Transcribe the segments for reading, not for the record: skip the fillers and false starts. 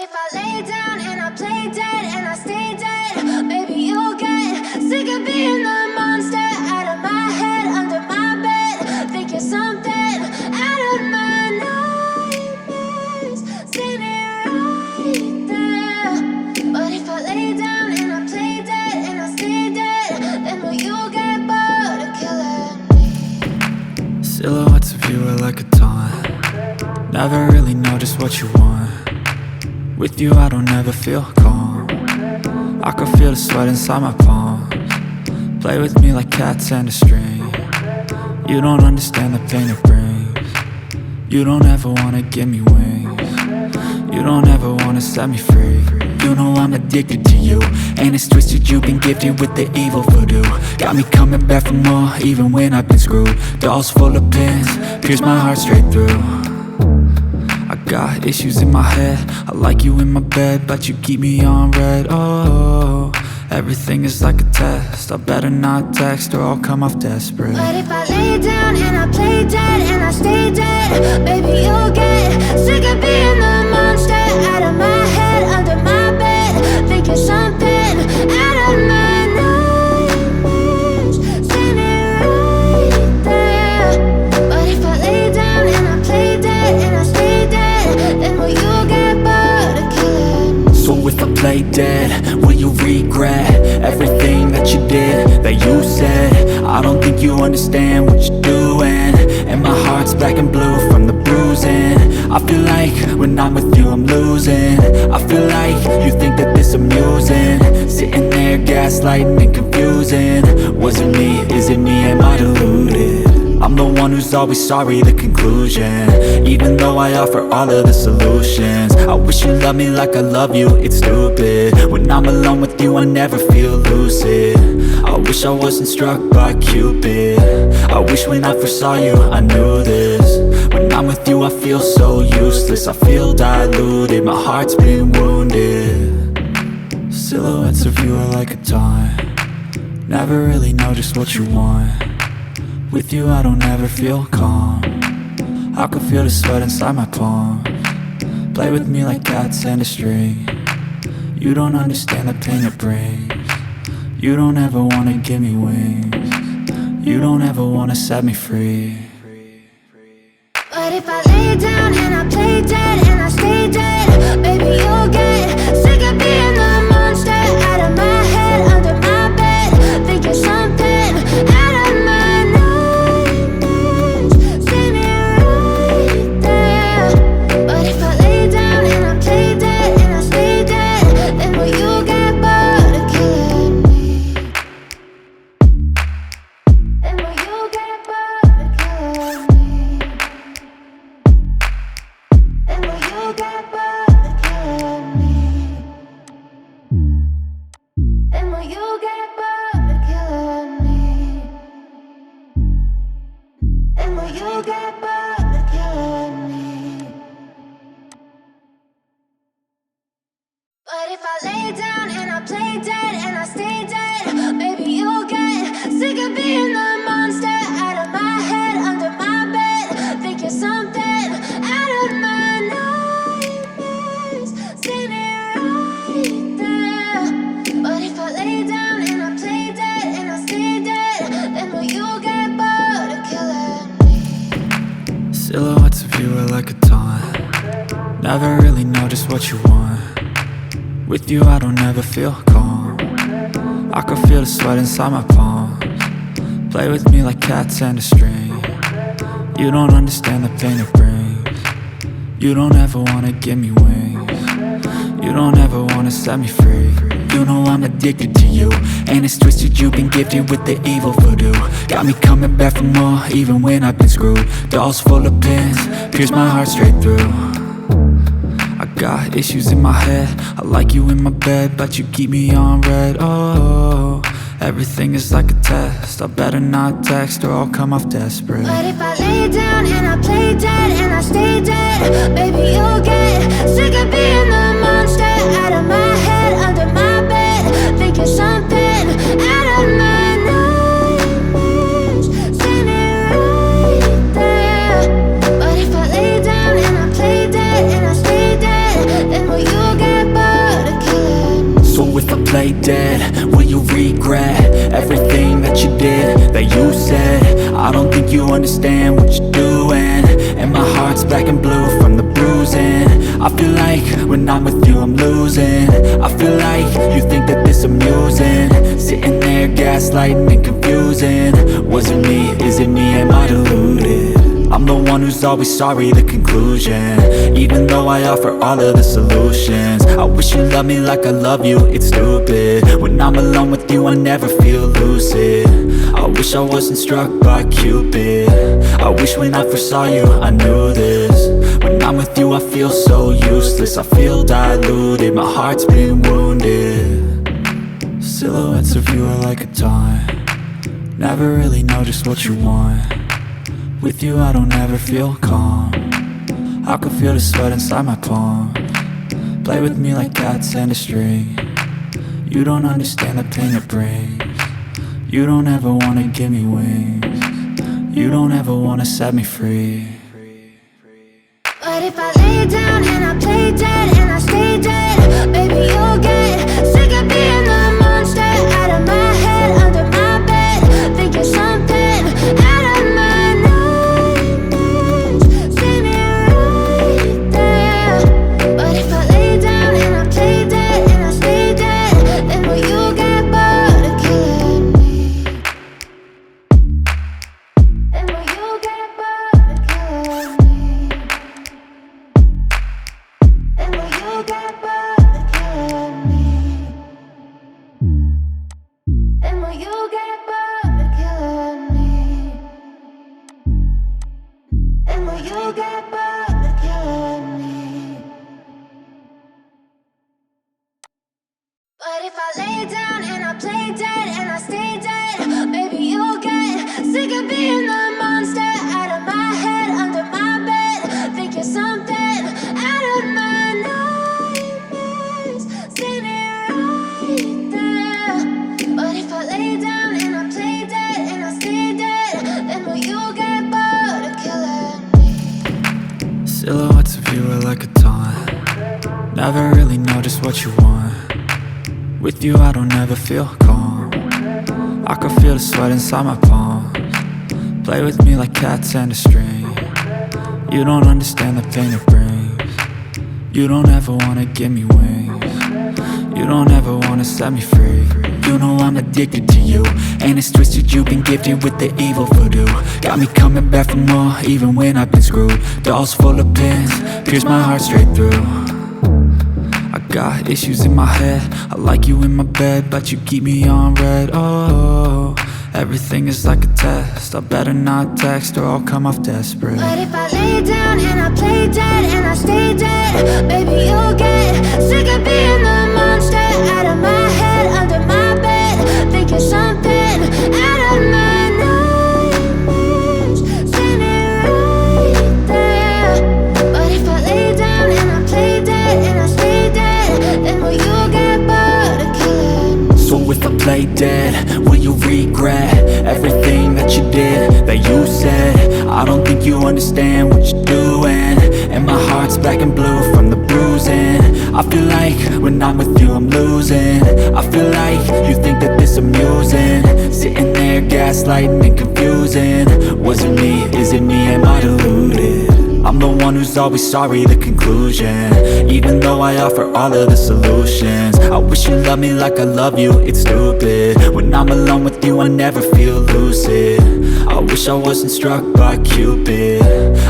if I lay down and I play dead and I stay dead, maybe you'll get sick of being the monster out of my head, under my bed. Think you're something out of my nightmares, standing right there. But if I lay down and I play dead and I stay dead, then will you get bored of killing me? Silhouettes of you are like a taunt. Never really know just what you want. With you I don't ever feel calm. I can feel the sweat inside my palms. Play with me like cats and a string. You don't understand the pain it brings. You don't ever wanna give me wings. You don't ever wanna set me free. You know I'm addicted to you, and it's twisted, you've been gifted with the evil voodoo. Got me coming back for more, even when I've been screwed. Dolls full of pins, pierce my heart straight through. I got issues in my head, I like you in my bed, but you keep me on red. Oh, everything is like a test, I better not text or I'll come off desperate. But if I lay down and I play dead and I stay dead, baby you'll get sick of being the monster out of my head, under my bed. Think you're something out of my nightmares, standing right there. But if I lay down and I play dead and I stay dead, then will you get bored of killing me? So if I play dead, will you regret everything that you did, that you said? I don't think you understand what you're doing, and my heart's black and blue from the bruising. I feel like when I'm with you I'm losing. I feel like you think that this amusing, sitting there gaslighting and confusing. Was it me? Is it me? Am I deluded? I'm the one who's always sorry, the conclusion, even though I offer all of the solutions. I wish you loved me like I love you, it's stupid. When I'm alone with you I never feel lucid. I wish I wasn't struck by Cupid. I wish when I first saw you I knew this. When I'm with you I feel so useless, I feel diluted, my heart's been wounded. Silhouettes of you are like a taunt. Never really know just what you want. With you I don't ever feel calm. I can feel the sweat inside my palms. Play with me like cats and a string. You don't understand the pain it brings. You don't ever wanna give me wings. You don't ever wanna set me free. But if I lay down and I play dead and I stay dead, baby you'll get sick of being the monster out of my head, under my bed. Think you're something out of my nightmares, standing right there. But if I lay down and I play dead and I stay dead, then will you get bored of killing me? Then will you get bored of killing me? Then will you get bored of killing me? Then will you get bored of killing me? Then will you get bored of killing me? But if I lay down and I play dead and I stay dead, maybe you'll get sick of being the monster out of my head, under my bed. Think you're something out of my nightmares, standing right there. But if I lay down and I play dead and I stay dead, then will you get bored of killing me? Silhouettes of you are like a taunt. Never really know just what you want. With you I don't ever feel calm. I can feel the sweat inside my palms. Play with me like cats and a string. You don't understand the pain it brings. You don't ever wanna give me wings. You don't ever wanna set me free. You know I'm addicted to you, and it's twisted, you've been gifted with the evil voodoo. Got me coming back for more, even when I've been screwed. Dolls full of pins, pierce my heart straight through. I got issues in my head, I like you in my bed, but you keep me on red. Oh, everything is like a test, I better not text or I'll come off desperate. But if I lay down and I play dead and I stay dead, baby you'll get sick of being the monster out of my head, under my bed. Think you're something out of my nightmares, standing right there. But if I lay down and I play dead and I stay dead, then will you play dead, will you regret everything that you did, that you said? I don't think you understand what you're doing, and my heart's black and blue from the bruising. I feel like when I'm with you I'm losing. I feel like you think that this amusing, sitting there gaslighting and confusing. Was it me? Is it me? Am I deluded? I'm the one who's always sorry, the conclusion. Even though I offer all of the solutions, I wish you loved me like I love you, it's stupid. When I'm alone with you I never feel lucid. I wish I wasn't struck by Cupid. I wish when I first saw you I knew this. When I'm with you I feel so useless, I feel diluted, my heart's been wounded. Silhouettes of you are like a taunt, never really know just what you want. With you I don't ever feel calm, I can feel the sweat inside my palm. Play with me like cats and a string, you don't understand the pain it brings. You don't ever wanna give me wings, you don't ever wanna set me free. But if I lay down and I play dead and I stay dead, baby you'll get sick of being the monster out of my head, under my bed, thinking something out of my nightmares. See me right there. But if I lay down and I play dead and I stay dead, then will you get bored of killing me? Then will you get bored of killing me? And will you get bored of killing me? And will you get bored of killing me? And will you get bored of killing me? But if I lay down and I play dead and I stay dead, baby you'll get sick of being the monster out of my head, under my bed, thinking something out of my nightmares. See me right there. But if I lay down and I play dead and I stay dead, then will you get bored of killing me? Silhouettes of you are like a taunt, never really know just what you want. With you I don't ever feel calm, I can feel the sweat inside my palms. Play with me like cats and a string, you don't understand the pain it brings. You don't ever wanna give me wings, you don't ever wanna set me free. You know I'm addicted to you, and it's twisted, you've been gifted with the evil voodoo. Got me coming back for more, even when I've been screwed. Dolls full of pins, pierce my heart straight through. I got issues in my head, I like you in my bed, but you keep me on red. Oh, everything is like a test, I better not text or I'll come off desperate. But if I lay down and I play dead and I stay dead, baby you'll get sick of being the monster out of my head, under my bed, thinking something out of my nightmares. See me right there. But if I lay down and I play dead and I stay dead, then will you get bored of killing me? So if I play dead, will you regret everything that you did, that you said? I don't think you understand what you're doing, and my heart's black and blue from the bruising. I feel like when I'm with you I'm losing. I feel like you think that this amusing, sitting there gaslighting and confusing. Was it me? Is it me? Am I deluded? I'm the one who's always sorry, the conclusion. Even though I offer all of the solutions, I wish you loved me like I love you, it's stupid. When I'm alone with you I never feel lucid. I wish I wasn't struck by Cupid.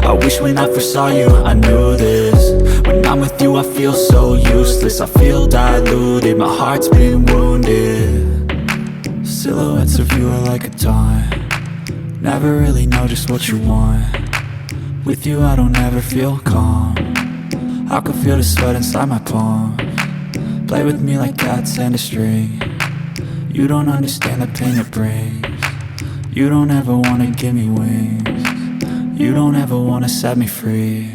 I wish when I first saw you I knew this. When I'm with you I feel so useless, I feel diluted, my heart's been wounded. Silhouettes of you are like a taunt, never really know just what you want. With you I don't ever feel calm, I can feel the sweat inside my palms. Play with me like cats and a string, you don't understand the pain it brings. You don't ever wanna give me wings, you don't ever wanna set me free.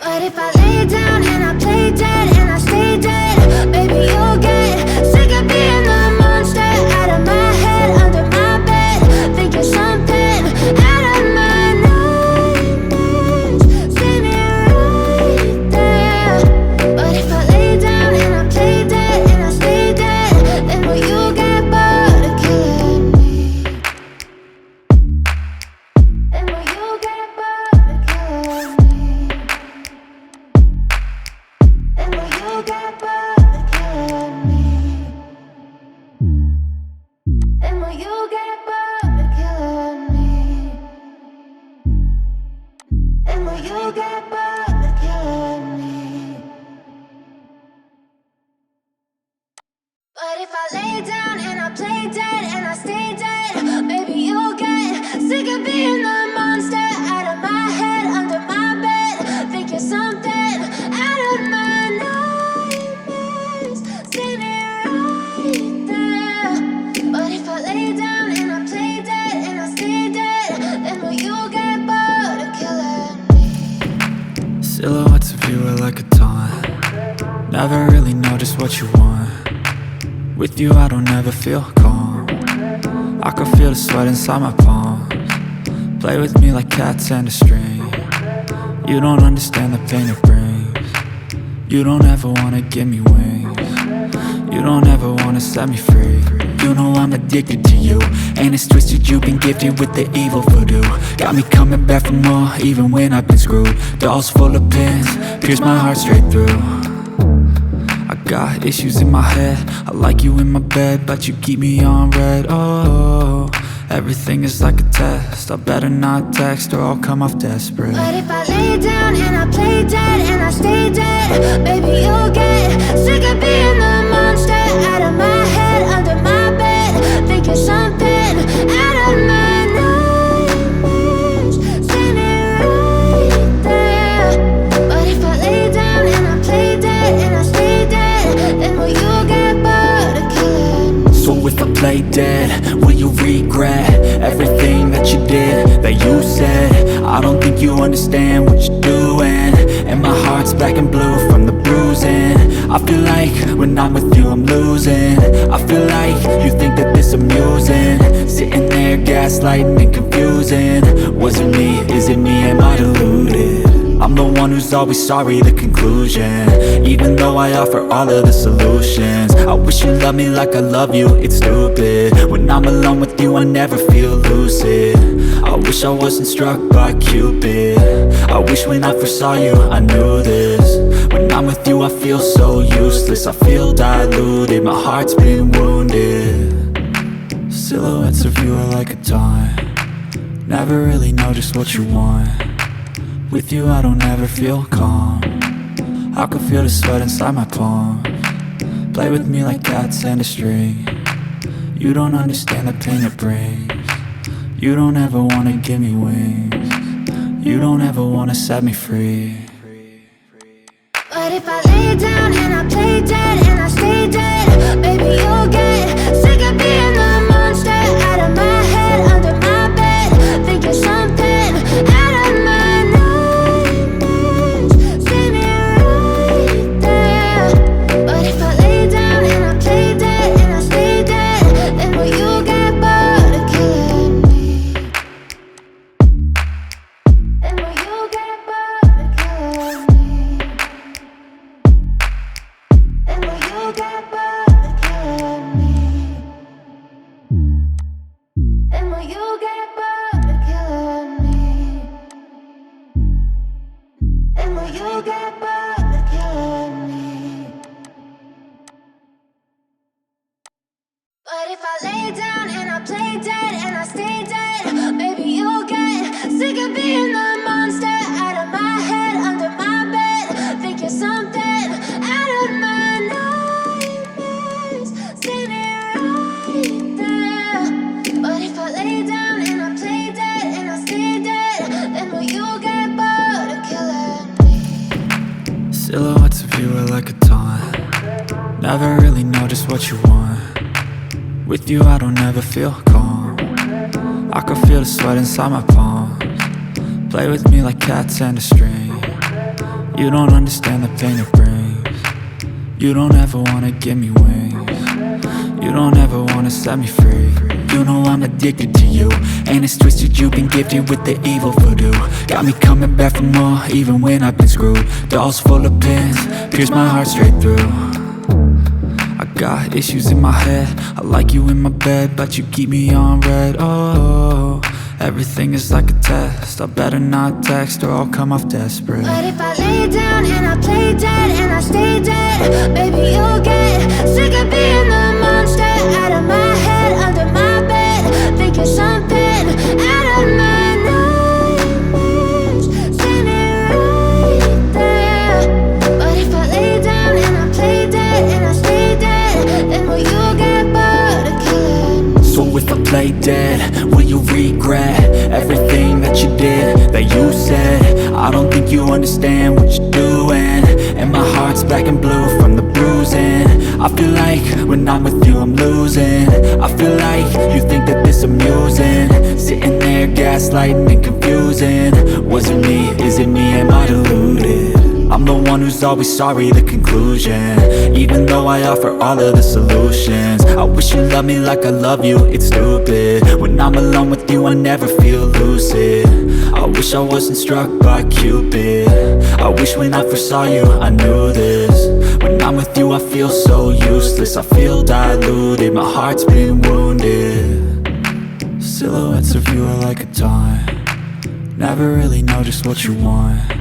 But if I lay down and I play dead and I stay dead, baby you'll get sick of being the monster out of my head, under my bed, thinking something out of my nightmares. See me right there. But if I lay down and I play dead and I you get bored of killing me? And will you get bored of killing me? And will you get bored of killing me? But if I lay down and I play dead and I stay dead, maybe you'll get sick of being the monster out of my head, under my bed. Think you're something out of my nightmares, standing right there. But if I lay down and I play dead and I stay dead, then will you get bored of killing me? Silhouettes of you are like a taunt. Never really know just what you want. With you I don't ever feel calm. I can feel the sweat inside my palms. Play with me like cats and a string. You don't understand the pain it brings. You don't ever wanna give me wings. You don't ever wanna set me free. You know I'm addicted to you, and it's twisted, you've been gifted with the evil voodoo. Got me coming back for more, even when I've been screwed. Dolls full of pins, pierce my heart straight through. I got issues in my head, I like you in my bed, but you keep me on red. Oh, everything is like a test, I better not text or I'll come off desperate. But if I lay down and I play dead and I stay dead, baby you'll get sick of being the monster out of my head, under my bed. Think you're something out of my nightmares, standing right there. But if I lay down and I play dead and I stay dead, then will you get bored of killing me? So if I play dead, will you regret everything that you did, that you said? I don't think you understand what you're doing, and my heart's black and blue from the bruising. I feel like when I'm with you I'm losing. I feel like you think that this amusing, sitting there gaslighting and confusing. Was it me? Is it me? Am I deluded? I'm the one who's always sorry, the conclusion, even though I offer all of the solutions. I wish you loved me like I love you, it's stupid. When I'm alone with you I never feel lucid. I wish I wasn't struck by Cupid. I wish when I first saw you I knew this. When I'm with you I feel so useless, I feel diluted, my heart's been wounded. Silhouettes of you are like a taunt. Never really know just what you want. With you I don't ever feel calm. I can feel the sweat inside my palms. Play with me like cats and a string. You don't understand the pain it brings. You don't ever wanna give me wings. You don't ever wanna set me free. But if I lay down and I play dead and I stay dead, baby you'll get sick of being the monster out of my head, under my bed. Think you're something out of my nightmares, standing right there. But if I lay down and I play dead and I stay dead, then will you get bored of killing me? And will you get bored of killing me? And will you get bored of killing me? And will you get bored of killing me? And will you get bored of killing me? But if I lay down and I play dead and I stay dead, maybe you'll get sick of being the monster out of my head, under my bed. Think you're something out of my nightmares, standing right there. But if I lay down and I play dead and I stay dead, then will you get bored of killing me? Silhouettes of you are like a taunt. Never really know just what you want. With you I don't ever feel calm. I can feel the sweat inside my palms. Play with me like cats and a string. You don't understand the pain it brings. You don't ever wanna give me wings. You don't ever wanna set me free. You know I'm addicted to you, and it's twisted, you've been gifted with the evil voodoo. Got me coming back for more, even when I've been screwed. Dolls full of pins, pierce my heart straight through. I got issues in my head, I like you in my bed, but you keep me on red. Oh, everything is like a test, I better not text or I'll come off desperate. But if I lay down and I play dead and I stay dead, lay dead, will you regret everything that you did, that you said? I don't think you understand what you're doing, and my heart's black and blue from the bruising. I feel like when I'm with you I'm losing. I feel like you think that this amusing, sitting there gaslighting and confusing. Was it me? Is it me? Am I deluded? I'm the one who's always sorry, the conclusion, even though I offer all of the solutions. I wish you loved me like I love you, it's stupid. When I'm alone with you I never feel lucid. I wish I wasn't struck by Cupid. I wish when I first saw you I knew this. When I'm with you I feel so useless, I feel diluted, my heart's been wounded. Silhouettes of you are like a taunt, never really know just what you want.